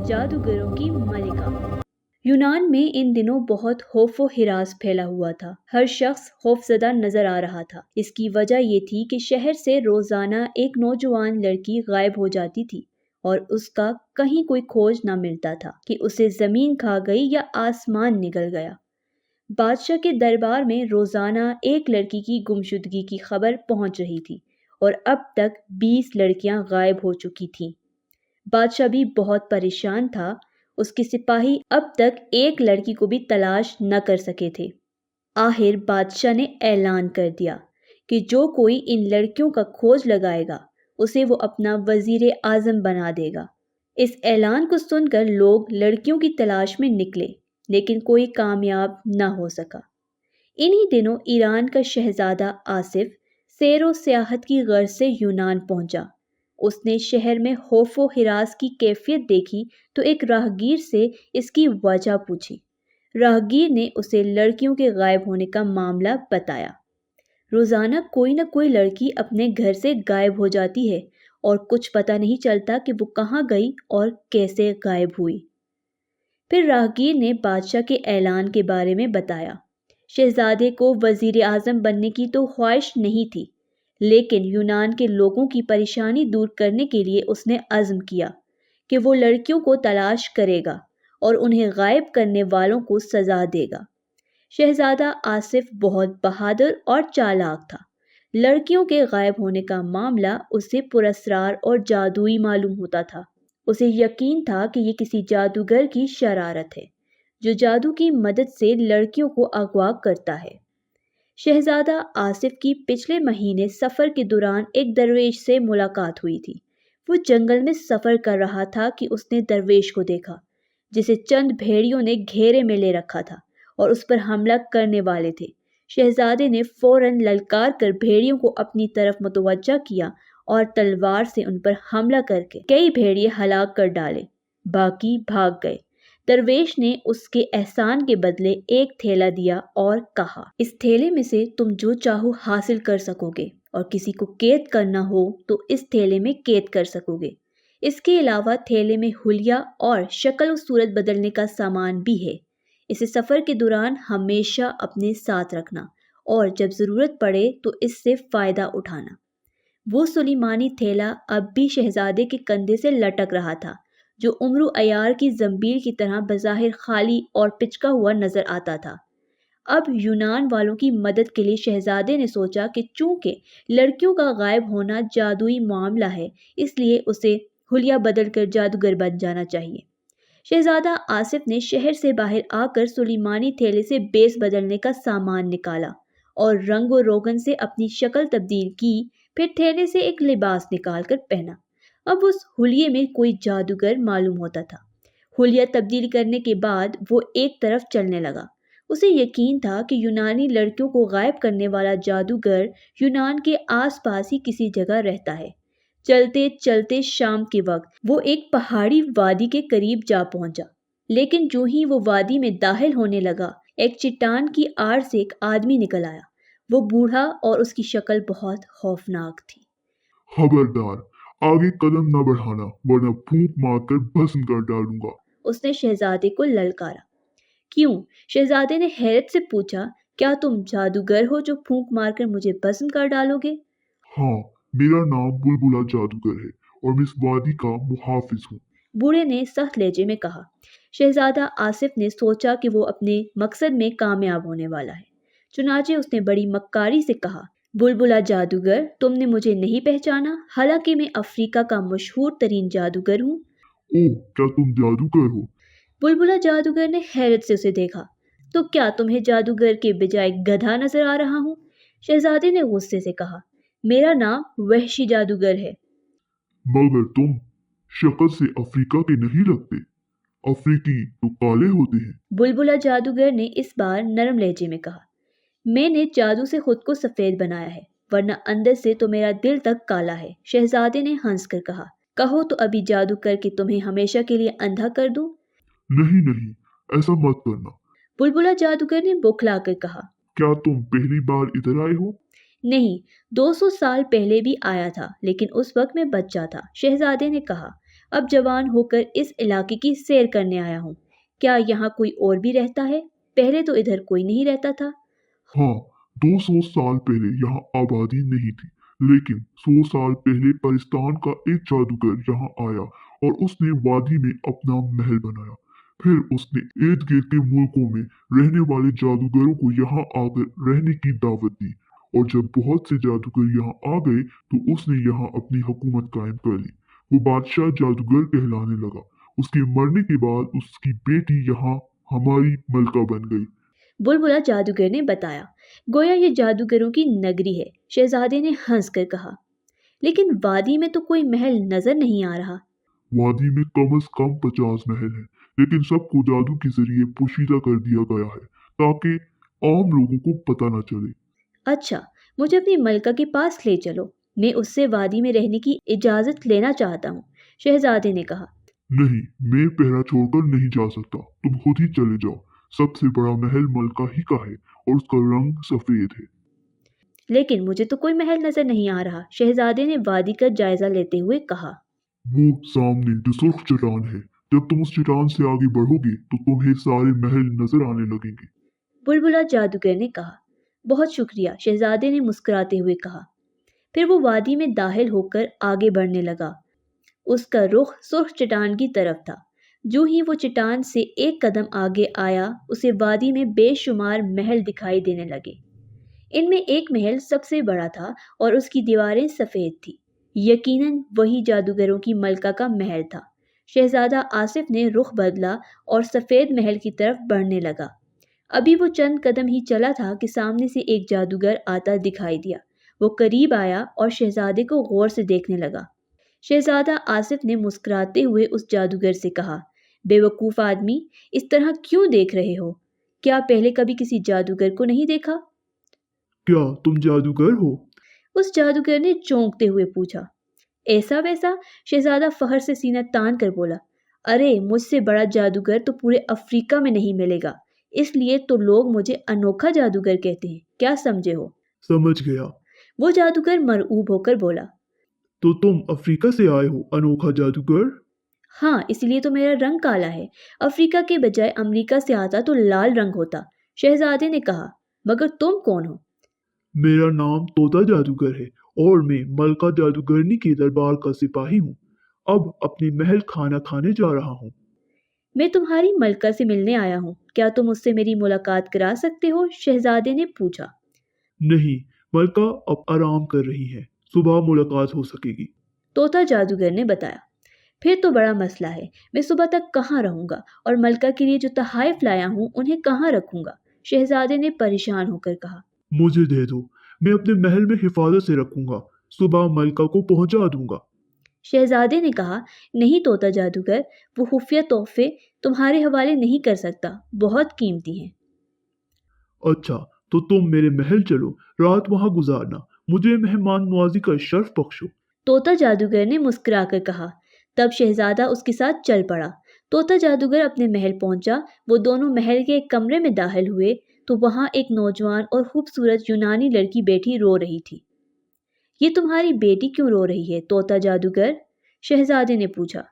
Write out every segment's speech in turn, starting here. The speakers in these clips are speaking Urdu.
جادوگروں کی ملکہ۔ یونان میں ان دنوں بہت خوف و ہراس پھیلا ہوا تھا۔ ہر شخص خوفزدہ نظر آ رہا تھا۔ اس کی وجہ یہ تھی کہ شہر سے روزانہ ایک نوجوان لڑکی غائب ہو جاتی تھی اور اس کا کہیں کوئی کھوج نہ ملتا تھا کہ اسے زمین کھا گئی یا آسمان نگل گیا۔ بادشاہ کے دربار میں روزانہ ایک لڑکی کی گمشدگی کی خبر پہنچ رہی تھی اور اب تک 20 لڑکیاں غائب ہو چکی تھیں۔ بادشاہ بھی بہت پریشان تھا۔ اس کے سپاہی اب تک ایک لڑکی کو بھی تلاش نہ کر سکے تھے۔ آخر بادشاہ نے اعلان کر دیا کہ جو کوئی ان لڑکیوں کا کھوج لگائے گا اسے وہ اپنا وزیر اعظم بنا دے گا۔ اس اعلان کو سن کر لوگ لڑکیوں کی تلاش میں نکلے لیکن کوئی کامیاب نہ ہو سکا۔ انہی دنوں ایران کا شہزادہ آصف سیر و سیاحت کی غرض سے یونان پہنچا۔ اس نے شہر میں خوف و ہراس کی کیفیت دیکھی تو ایک راہگیر سے اس کی وجہ پوچھی۔ راہگیر نے اسے لڑکیوں کے غائب ہونے کا معاملہ بتایا۔ روزانہ کوئی نہ کوئی لڑکی اپنے گھر سے غائب ہو جاتی ہے اور کچھ پتہ نہیں چلتا کہ وہ کہاں گئی اور کیسے غائب ہوئی۔ پھر راہگیر نے بادشاہ کے اعلان کے بارے میں بتایا۔ شہزادے کو وزیر اعظم بننے کی تو خواہش نہیں تھی، لیکن یونان کے لوگوں کی پریشانی دور کرنے کے لیے اس نے عزم کیا کہ وہ لڑکیوں کو تلاش کرے گا اور انہیں غائب کرنے والوں کو سزا دے گا۔ شہزادہ آصف بہت بہادر اور چالاک تھا۔ لڑکیوں کے غائب ہونے کا معاملہ اسے پراسرار اور جادوئی معلوم ہوتا تھا۔ اسے یقین تھا کہ یہ کسی جادوگر کی شرارت ہے جو جادو کی مدد سے لڑکیوں کو اغوا کرتا ہے۔ شہزادہ آصف کی پچھلے مہینے سفر کے دوران ایک درویش سے ملاقات ہوئی تھی۔ وہ جنگل میں سفر کر رہا تھا کہ اس نے درویش کو دیکھا جسے چند بھیڑیوں نے گھیرے میں لے رکھا تھا اور اس پر حملہ کرنے والے تھے۔ شہزادے نے فوراً للکار کر بھیڑیوں کو اپنی طرف متوجہ کیا اور تلوار سے ان پر حملہ کر کے کئی بھیڑیے ہلاک کر ڈالے، باقی بھاگ گئے۔ درویش نے اس کے احسان کے بدلے ایک تھیلا دیا اور کہا، اس تھیلے میں سے تم جو چاہو حاصل کر سکو گے اور کسی کو قید کرنا ہو تو اس تھیلے میں قید کر سکو گے۔ اس کے علاوہ تھیلے میں حلیہ اور شکل و صورت بدلنے کا سامان بھی ہے۔ اسے سفر کے دوران ہمیشہ اپنے ساتھ رکھنا اور جب ضرورت پڑے تو اس سے فائدہ اٹھانا۔ وہ سلیمانی تھیلا اب بھی شہزادے کے کندھے سے لٹک رہا تھا، جو عمرو عیار کی زنبیل کی طرح بظاہر خالی اور پچکا ہوا نظر آتا تھا۔ اب یونان والوں کی مدد کے لیے شہزادے نے سوچا کہ چونکہ لڑکیوں کا غائب ہونا جادوئی معاملہ ہے، اس لیے اسے حلیہ بدل کر جادوگر بن جانا چاہیے۔ شہزادہ آصف نے شہر سے باہر آ کر سلیمانی تھیلے سے بیس بدلنے کا سامان نکالا اور رنگ و روغن سے اپنی شکل تبدیل کی، پھر تھیلے سے ایک لباس نکال کر پہنا۔ اب اس حلیے میں کوئی جادوگر معلوم ہوتا تھا۔ حلیہ تبدیل کرنے کے بعد وہ ایک طرف چلنے لگا۔ اسے یقین تھا کہ یونانی لڑکیوں کو غائب کرنے والا جادوگر یونان کے آس پاس ہی کسی جگہ رہتا ہے۔ چلتے چلتے شام کے وقت وہ ایک پہاڑی وادی کے قریب جا پہنچا، لیکن جو ہی وہ وادی میں داخل ہونے لگا، ایک چٹان کی آڑ سے ایک آدمی نکل آیا۔ وہ بوڑھا اور اس کی شکل بہت خوفناک تھی۔ خبردار، آگے قدم نہ بڑھانا ورنہ پھونک مار کر بھسم کر ڈالوں گا، اس نے شہزادے کو للکارا۔ کیوں؟ شہزادے نے حیرت سے پوچھا، کیا تم جادوگر ہو جو پھونک مار کر مجھے بھسم کر ڈالو گے؟ ہاں، میرا نام بلبلا جادوگر ہے اور میں اس وادی کا محافظ ہوں، بوڑھے نے سخت لہجے میں کہا۔ شہزادہ آصف نے سوچا کہ وہ اپنے مقصد میں کامیاب ہونے والا ہے، چنانچہ اس نے بڑی مکاری سے کہا، بلبلا جادوگر، تم نے مجھے نہیں پہچانا، حالانکہ میں افریقہ کا مشہور ترین جادوگر ہوں۔ اوہ، کیا تم جادوگر ہو؟ بلبلا جادوگر نے حیرت سے اسے دیکھا۔ تو کیا تمہیں جادوگر کے بجائے گدھا نظر آ رہا ہوں؟ شہزادے نے غصے سے کہا، میرا نام وحشی جادوگر ہے۔ مگر تم شکل سے افریقہ کے نہیں لگتے، افریقی تو کالے ہوتے ہیں۔ بلبلا جادوگر نے اس بار نرم لہجے میں کہا، میں نے جادو سے خود کو سفید بنایا ہے، ورنہ اندر سے تو میرا دل تک کالا ہے۔ شہزادے نے ہنس کر کہا، کہو تو ابھی جادو کر کے تمہیں ہمیشہ کے لیے اندھا کر دوں۔ نہیں، ایسا مت کرنا۔ بلبلا جادوگر نے بوکھلا کر کہا، کیا تم پہلی بار ادھر آئے ہو؟ نہیں، 200 سال پہلے بھی آیا تھا، لیکن اس وقت میں بچہ تھا۔ شہزادے نے کہا، اب جوان ہو کر اس علاقے کی سیر کرنے آیا ہوں۔ کیا یہاں کوئی اور بھی رہتا ہے؟ پہلے تو ادھر کوئی نہیں رہتا تھا۔ ہاں، 200 سال پہلے یہاں آبادی نہیں تھی، لیکن 100 سال پہلے پاکستان کا ایک جادوگر یہاں آیا اور اس نے وادی میں اپنا محل بنایا۔ پھر اس نے ارد گرد کے ملکوں میں رہنے والے جادوگروں کو یہاں آ کر رہنے کی دعوت دی، اور جب بہت سے جادوگر یہاں آ گئے تو اس نے یہاں اپنی حکومت قائم کر لی۔ وہ بادشاہ جادوگر کہلانے لگا۔ اس کے مرنے کے بعد اس کی بیٹی یہاں ہماری ملکہ بن گئی۔ بلبلا جادوگر نے بتایا۔ گویا یہ جادوگروں کی نگری ہے، شہزادے نے ہنس کر کہا۔ لیکن وادی میں تو کوئی محل نظر نہیں آ رہا۔ وادی میں کم از کم 50 محل ہیں، لیکن سب کو جادو کے ذریعے پوشیدہ کر دیا گیا ہے تاکہ عام لوگوں کو پتہ نہ چلے۔ اچھا، مجھے اپنی ملکہ کے پاس لے چلو، میں اس سے وادی میں رہنے کی اجازت لینا چاہتا ہوں، شہزادے نے کہا۔ نہیں، میں پہرا چھوڑ کر نہیں جا سکتا، تم خود ہی چلے جاؤ۔ سب سے بڑا محل ملکہ ہی کا ہے اور اس کا رنگ سفید ہے۔ لیکن مجھے تو کوئی محل نظر نہیں آ رہا، شہزادے نے وادی کا جائزہ لیتے ہوئے کہا۔ وہ سامنے جو سرخ چٹان ہے، جب تم اس چٹان سے آگے بڑھو گے تو تمہیں سارے محل نظر آنے لگیں گے۔ بلبلا جادوگر نے کہا۔ بہت شکریہ، شہزادے نے مسکراتے ہوئے کہا۔ پھر وہ وادی میں داخل ہو کر آگے بڑھنے لگا۔ اس کا رخ سرخ چٹان کی طرف تھا۔ جو ہی وہ چٹان سے ایک قدم آگے آیا، اسے وادی میں بے شمار محل دکھائی دینے لگے۔ ان میں ایک محل سب سے بڑا تھا اور اس کی دیواریں سفید تھی۔ یقیناً وہی جادوگروں کی ملکہ کا محل تھا۔ شہزادہ آصف نے رخ بدلا اور سفید محل کی طرف بڑھنے لگا۔ ابھی وہ چند قدم ہی چلا تھا کہ سامنے سے ایک جادوگر آتا دکھائی دیا۔ وہ قریب آیا اور شہزادے کو غور سے دیکھنے لگا۔ شہزادہ آصف نے مسکراتے ہوئے اس جادوگر سے کہا، بے وقوف آدمی، اس طرح کیوں دیکھ رہے ہو؟ کیا پہلے کبھی کسی جادوگر کو نہیں دیکھا؟ کیا تم جادوگر ہو؟ اس جادوگر نے چونکتے ہوئے پوچھا۔ ایسا ویسا، شہزادہ فخر سے سینہ تان کر بولا۔ ارے، مجھ سے بڑا جادوگر تو پورے افریقہ میں نہیں ملے گا، اس لیے تو لوگ مجھے انوکھا جادوگر کہتے ہیں، کیا سمجھے ہو؟ سمجھ گیا۔ وہ جادوگر مرعوب ہو کر بولا۔ تو تم افریقہ سے آئے ہو، انوکھا جادوگر؟ ہاں، اس لیے تو میرا رنگ کالا ہے۔ افریقہ کے بجائے امریکہ سے آتا تو لال رنگ ہوتا، شہزادے نے کہا۔ مگر تم کون ہو؟ میرا نام طوطا جادوگر ہے اور میں ملکہ جادوگرنی کے دربار کا سپاہی ہوں۔ اب اپنے محل کھانا کھانے جا رہا ہوں۔ میں تمہاری ملکہ سے ملنے آیا ہوں، کیا تم اس سے میری ملاقات کرا سکتے ہو؟ شہزادے نے پوچھا۔ نہیں، ملکہ اب آرام کر رہی ہے، صبح ملاقات ہو سکے گی۔ طوطا جادوگر نے بتایا۔ پھر تو بڑا مسئلہ ہے، میں صبح تک کہاں رہوں گا اور ملکہ کے لیے جو تحائف لایا ہوں انہیں کہاں رکھوں گا؟ شہزادے نے پریشان ہو کر کہا۔ مجھے دے دو، میں اپنے محل میں حفاظت سے رکھوں گا، صبح ملکہ کو پہنچا دوں گا۔ شہزادے نے کہا، نہیں طوطا جادوگر، وہ خفیہ تحفے تمہارے حوالے نہیں کر سکتا، بہت قیمتی ہیں۔ اچھا، تو تم میرے محل چلو، رات وہاں گزارنا، مجھے مہمان نوازی کا شرف بخشو۔ طوطا جادوگر نے مسکرا کر کہا۔ تب شہزادہ اس کے ساتھ چل پڑا۔ طوطا جادوگر اپنے محل پہنچا۔ وہ دونوں محل کے ایک کمرے میں داخل ہوئے تو وہاں ایک نوجوان اور خوبصورت یونانی لڑکی بیٹھی رو رہی تھی۔ یہ تمہاری بیٹی کیوں رو رہی ہے طوطا جادوگر؟ شہزادے نے پوچھا۔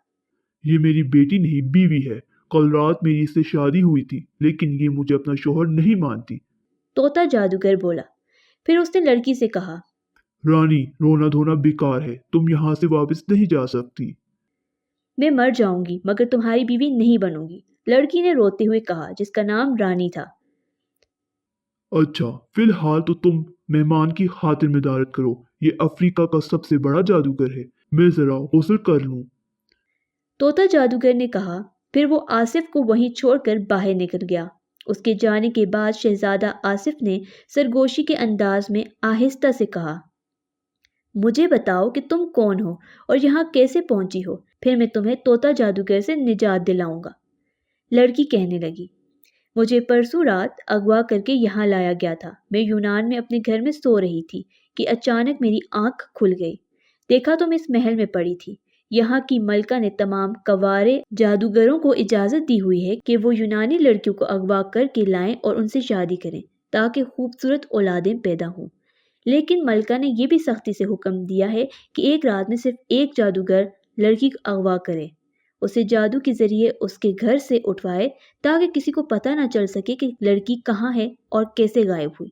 یہ میری بیٹی نہیں، بیوی ہے۔ کل رات میری اس سے شادی ہوئی تھی، لیکن یہ مجھے اپنا شوہر نہیں مانتی۔ طوطا جادوگر بولا۔ پھر اس نے لڑکی سے کہا، رانی، رونا دھونا بیکار ہے، تم یہاں سے واپس نہیں جا سکتی۔ میں مر جاؤں گی مگر تمہاری بیوی نہیں بنوں گی، لڑکی نے روتے ہوئے کہا، جس کا نام رانی تھا۔ اچھا، فی الحال تو تم مہمان کی خاطر مدارت کرو، یہ افریقہ کا سب سے بڑا جادوگر ہے، میں ذرا غسل کر لوں۔ طوطا جادوگر نے کہا۔ پھر وہ آصف کو وہیں چھوڑ کر باہر نکل گیا۔ اس کے جانے کے بعد شہزادہ آصف نے سرگوشی کے انداز میں آہستہ سے کہا، مجھے بتاؤ کہ تم کون ہو اور یہاں کیسے پہنچی ہو، پھر میں تمہیں طوطا جادوگر سے نجات دلاؤں گا۔ لڑکی کہنے لگی، مجھے پرسوں رات اغوا کر کے یہاں لایا گیا تھا۔ میں یونان میں اپنے گھر میں سو رہی تھی کہ اچانک میری آنکھ کھل گئی۔ دیکھا تو میں اس محل میں پڑی تھی۔ یہاں کی ملکہ نے تمام کوارے جادوگروں کو اجازت دی ہوئی ہے کہ وہ یونانی لڑکیوں کو اغوا کر کے لائیں اور ان سے شادی کریں تاکہ خوبصورت اولادیں پیدا ہوں۔ لیکن ملکہ نے یہ بھی سختی سے حکم دیا ہے کہ ایک رات میں صرف ایک جادوگر لڑکی کو اغوا کرے، اسے جادو کے ذریعے اس کے گھر سے اٹھوائے تاکہ کسی کو پتہ نہ چل سکے کہ لڑکی کہاں ہے اور کیسے غائب ہوئی۔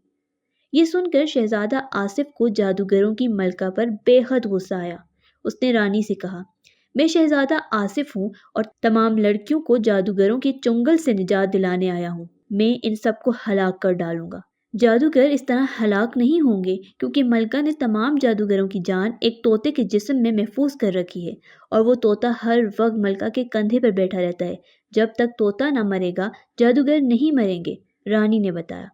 یہ سن کر شہزادہ آصف کو جادوگروں کی ملکہ پر بے حد غصہ آیا۔ اس نے رانی سے کہا، میں شہزادہ آصف ہوں اور تمام لڑکیوں کو جادوگروں کے چنگل سے نجات دلانے آیا ہوں۔ میں ان سب کو ہلاک کر ڈالوں گا۔ جادوگر اس طرح ہلاک نہیں ہوں گے کیونکہ ملکہ نے تمام جادوگروں کی جان ایک طوطے کے جسم میں محفوظ کر رکھی ہے، اور وہ طوطا ہر وقت ملکہ کے کندھے پر بیٹھا رہتا ہے۔ جب تک طوطا نہ مرے گا جادوگر نہیں مریں گے، رانی نے بتایا۔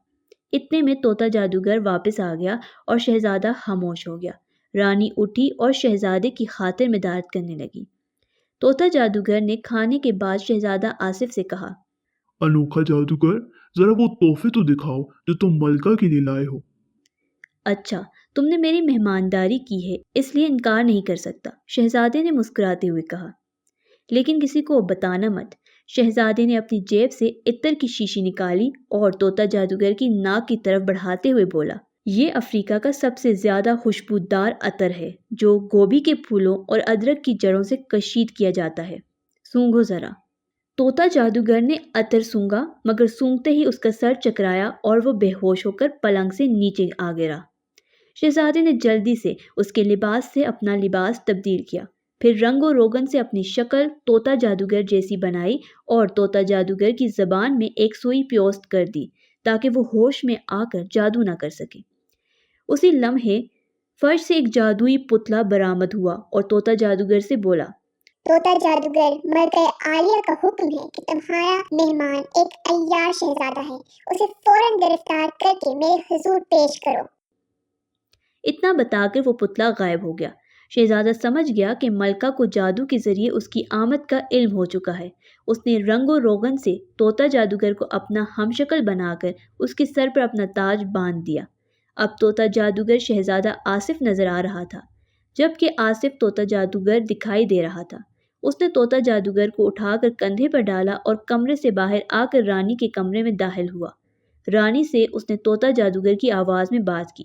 اتنے میں طوطا جادوگر واپس آ گیا اور شہزادہ خاموش ہو گیا۔ رانی اٹھی اور شہزادے کی خاطر مدارت کرنے لگی۔ طوطا جادوگر نے کھانے کے بعد شہزادہ آصف سے کہا، انوکھا جادوگر، ذرا وہ تحفے تو دکھاؤ جو تم ملکہ کے لیے لائے ہو۔ اچھا، تم نے میری مہمانداری کی ہے اس لیے انکار نہیں کر سکتا، شہزادے نے مسکراتے ہوئے کہا، لیکن کسی کو بتانا مت۔ شہزادے نے اپنی جیب سے عطر کی شیشی نکالی اور طوطا جادوگر کی ناک کی طرف بڑھاتے ہوئے بولا، یہ افریقہ کا سب سے زیادہ خوشبودار عطر ہے جو گوبھی کے پھولوں اور ادرک کی جڑوں سے کشید کیا جاتا ہے، سونگھو ذرا۔ طوطا جادوگر نے عطر سونگا، مگر سونگتے ہی اس کا سر چکرایا اور وہ بے ہوش ہو کر پلنگ سے نیچے آ گرا۔ شہزادے نے جلدی سے اس کے لباس سے اپنا لباس تبدیل کیا، پھر رنگ و روغن سے اپنی شکل طوطا جادوگر جیسی بنائی اور طوطا جادوگر کی زبان میں ایک سوئی پیوست کر دی تاکہ وہ ہوش میں آ کر جادو نہ کر سکے۔ اسی لمحے فرش سے ایک جادوئی پتلا برآمد ہوا اور طوطا جادوگر سے بولا، طوطا جادوگر، ملکہ عالیہ کا حکم ہے کہ تمہارا مہمان ایک عیار شہزادہ ہے، اسے فوراً گرفتار کر کے میرے حضور پیش کرو۔ اتنا بتا کر وہ پتلا غائب ہو گیا۔ شہزادہ سمجھ گیا کہ ملکہ کو جادو کے ذریعے اس کی آمد کا علم ہو چکا ہے۔ اس نے رنگ و روغن سے طوطا جادوگر کو اپنا ہم شکل بنا کر اس کے سر پر اپنا تاج باندھ دیا۔ اب طوطا جادوگر شہزادہ آصف نظر آ رہا تھا، جبکہ آصف طوطا جادوگر دکھائی دے رہا تھا۔ اس نے طوطا جادوگر کو اٹھا کر کندھے پر ڈالا اور کمرے سے باہر آ کر رانی کے کمرے میں داخل ہوا۔ رانی سے اس نے طوطا جادوگر کی آواز میں بات کی،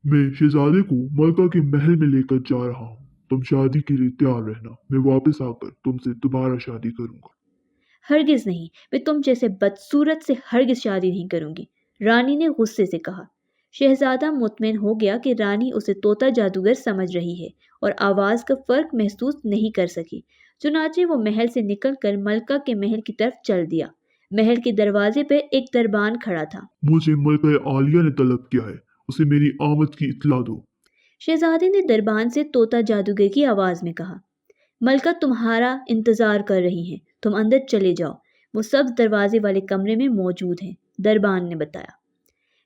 میں شہزادے کو ملکہ کے محل میں لے کر جا رہا ہوں، تم شادی کے لیے تیار رہنا، میں واپس آ کر تم سے دوبارہ شادی کروں گا۔ ہرگز نہیں، میں تم جیسے بدصورت سے ہرگز شادی نہیں کروں گی، رانی نے غصے سے کہا۔ شہزادہ مطمئن ہو گیا کہ رانی اسے طوطا جادوگر سمجھ رہی ہے اور آواز کا فرق محسوس نہیں کر سکی، چنانچہ وہ محل سے نکل کر ملکہ کے محل کی طرف چل دیا۔ محل کے دروازے پہ ایک دربان کھڑا تھا۔ مجھے ملکہ عالیہ نے طلب کیا ہے، اسے میری آمد کی اطلاع دو۔ شہزادے نے دربان سے طوطا جادوگر کی آواز میں کہا، ملکہ تمہارا انتظار کر رہی ہیں، تم اندر چلے جاؤ، وہ سبز دروازے والے کمرے میں موجود ہیں، دربان نے بتایا۔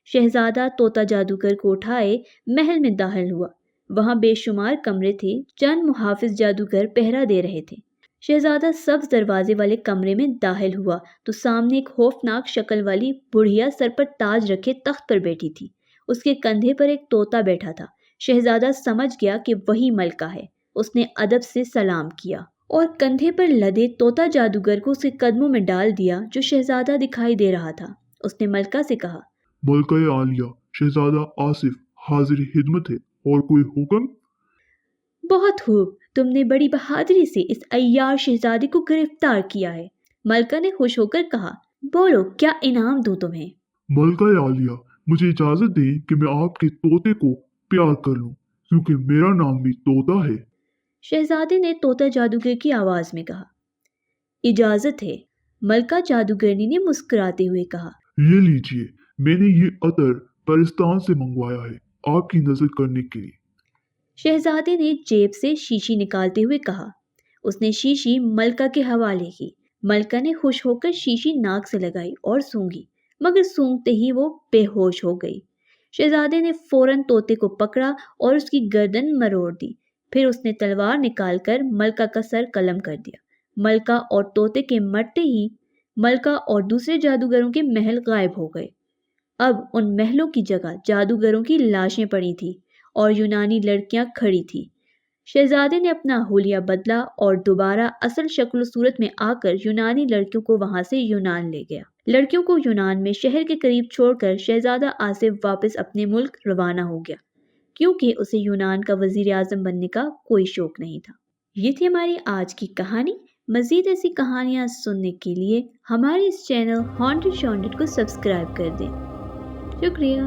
شہزادہ طوطا جادوگر کو اٹھائے محل میں داخل ہوا۔ وہاں بے شمار کمرے تھے، چند محافظ جادوگر پہرا دے رہے تھے۔ شہزادہ سبز دروازے والے کمرے میں داخل ہوا تو سامنے ایک خوفناک شکل والی بڑھیا سر پر تاج رکھے تخت پر بیٹھی تھی۔ اس کے کندھے پر ایک طوطا بیٹھا تھا۔ شہزادہ سمجھ گیا کہ وہی ملکہ ہے۔ اس نے ادب سے سلام کیا اور کندھے پر لدے طوطا جادوگر کو اس کے قدموں میں ڈال دیا جو شہزادہ دکھائی دے رہا تھا۔ اس نے ملکہ سے کہا، ملکہ عالیہ، شہزادہ آصف حاضر خدمت ہے، اور کوئی حکم؟ بہت خوب، تم نے بڑی بہادری سے اس عیار شہزادے کو گرفتار کیا ہے، ملکہ نے خوش ہو کر کہا۔ بولو، کیا انعام دوں تمہیں؟ ملکہ عالیہ، مجھے اجازت دیں کہ میں آپ کے طوطے کو پیار کر لوں، کیونکہ میرا نام بھی طوطا ہے۔ شہزادے نے طوطا جادوگر کی آواز میں کہا۔ اجازت ہے، ملکہ جادوگرنی نے مسکراتے ہوئے کہا۔ یہ لیجئے، میں نے یہ عطر پرستان سے منگوایا ہے، آپ کی نظر کرنے کے لیے۔ شہزادے نے جیب سے شیشی نکالتے ہوئے کہا۔ اس نے شیشی ملکہ کے حوالے کی۔ ملکہ نے خوش ہو کر شیشی ناک سے لگائی اور سونگھی، مگر سونگتے ہی وہ بے ہوش ہو گئی۔ شہزادے نے فوراً طوطے کو پکڑا اور اس کی گردن مروڑ دی، پھر اس نے تلوار نکال کر ملکہ کا سر قلم کر دیا۔ ملکہ اور طوطے کے مرتے ہی ملکہ اور دوسرے جادوگروں کے محل غائب ہو گئے۔ اب ان محلوں کی جگہ جادوگروں کی لاشیں پڑی تھیں اور یونانی لڑکیاں کھڑی تھیں۔ شہزادے نے اپنا حلیہ بدلا اور دوبارہ اصل شکل و صورت میں آ کر یونانی لڑکیوں کو وہاں سے یونان لے گیا۔ لڑکیوں کو یونان میں شہر کے قریب چھوڑ کر شہزادہ آصف واپس اپنے ملک روانہ ہو گیا، کیونکہ اسے یونان کا وزیر اعظم بننے کا کوئی شوق نہیں تھا۔ یہ تھی ہماری آج کی کہانی۔ مزید ایسی کہانیاں سننے کے لیے ہمارے اس چینل ہانٹڈ شانڈڈ کو سبسکرائب کر دیں۔ شکریہ۔